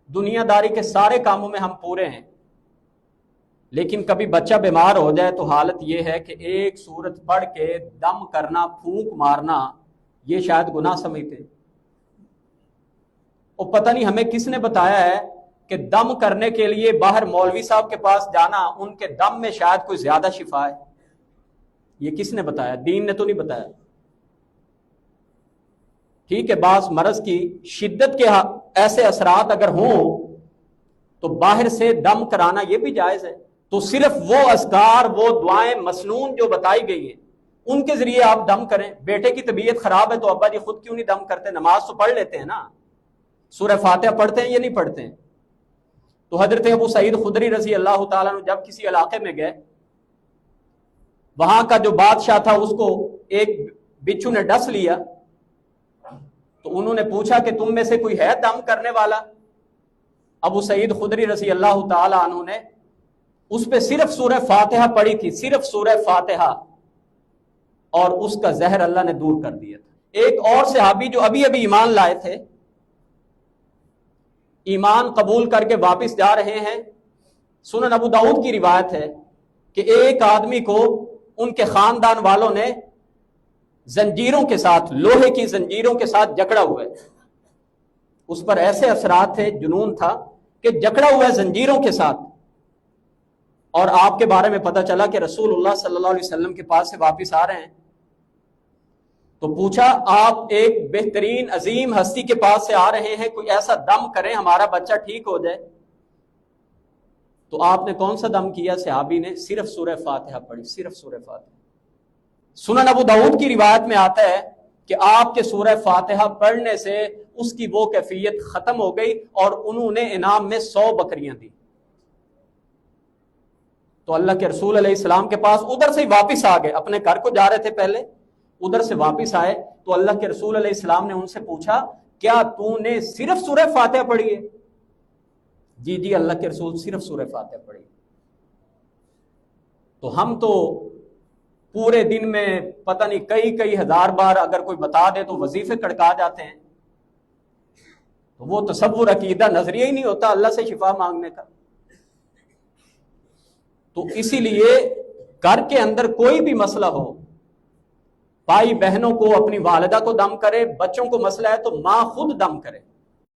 دنیا داری کے سارے کاموں میں ہم پورے ہیں، لیکن کبھی بچہ بیمار ہو جائے تو حالت یہ ہے کہ ایک سورت پڑھ کے دم کرنا، پھونک مارنا، یہ شاید گناہ سمجھتے ہیں۔ اور پتہ نہیں ہمیں کس نے بتایا ہے کہ دم کرنے کے لیے باہر مولوی صاحب کے پاس جانا، ان کے دم میں شاید کوئی زیادہ شفا ہے۔ یہ کس نے بتایا؟ دین نے تو نہیں بتایا۔ ٹھیک ہے، بعض مرض کی شدت کے ایسے اثرات اگر ہوں تو باہر سے دم کرانا یہ بھی جائز ہے۔ تو صرف وہ اذکار، وہ دعائیں مسنون جو بتائی گئی ہیں ان کے ذریعے آپ دم کریں۔ بیٹے کی طبیعت خراب ہے تو ابا جی خود کیوں نہیں دم کرتے؟ نماز تو پڑھ لیتے ہیں نا، سورہ فاتحہ پڑھتے ہیں یا نہیں پڑھتے ہیں؟ تو حضرت ابو سعید خدری رضی اللہ تعالیٰ عنہ جب کسی علاقے میں گئے، وہاں کا جو بادشاہ تھا اس کو ایک بچھو نے ڈس لیا، تو انہوں نے پوچھا کہ تم میں سے کوئی ہے دم کرنے والا؟ ابو سعید خدری رضی اللہ تعالیٰ عنہ نے اس پہ صرف سورہ فاتحہ پڑھی تھی، صرف سورہ فاتحہ، اور اس کا زہر اللہ نے دور کر دیا تھا۔ ایک اور صحابی جو ابھی ابھی ایمان لائے تھے، ایمان قبول کر کے واپس جا رہے ہیں، سنن ابو داؤد کی روایت ہے کہ ایک آدمی کو ان کے خاندان والوں نے زنجیروں کے ساتھ، لوہے کی زنجیروں کے ساتھ جکڑا ہوا ہے۔ اس پر ایسے اثرات تھے، جنون تھا کہ جکڑا ہوا ہے زنجیروں کے ساتھ، اور آپ کے بارے میں پتہ چلا کہ رسول اللہ صلی اللہ علیہ وسلم کے پاس سے واپس آ رہے ہیں، تو پوچھا آپ ایک بہترین عظیم ہستی کے پاس سے آ رہے ہیں، کوئی ایسا دم کریں ہمارا بچہ ٹھیک ہو جائے۔ تو آپ نے کون سا دم کیا؟ صحابی نے صرف سورہ فاتحہ پڑھی، صرف سورہ فاتحہ۔ سنن ابو داؤد کی روایت میں آتا ہے کہ آپ کے سورہ فاتحہ پڑھنے سے اس کی وہ کیفیت ختم ہو گئی، اور انہوں نے انعام میں 100 بکریاں دی۔ تو اللہ کے رسول علیہ السلام کے پاس ادھر سے ہی واپس آ گئے، اپنے گھر کو جا رہے تھے پہلے، ادھر سے واپس آئے تو اللہ کے رسول علیہ السلام نے ان سے پوچھا کیا تو نے صرف سورہ فاتحہ پڑھی ہے؟ جی جی اللہ کے رسول صرف سورہ فاتحہ پڑھی۔ تو ہم تو پورے دن میں پتہ نہیں کئی ہزار بار اگر کوئی بتا دے تو وظیفے کڑکا جاتے ہیں، تو وہ تصور عقیدہ نظریہ ہی نہیں ہوتا اللہ سے شفا مانگنے کا۔ تو اسی لیے گھر کے اندر کوئی بھی مسئلہ ہو، بھائی بہنوں کو، اپنی والدہ کو دم کرے، بچوں کو مسئلہ ہے تو ماں خود دم کرے۔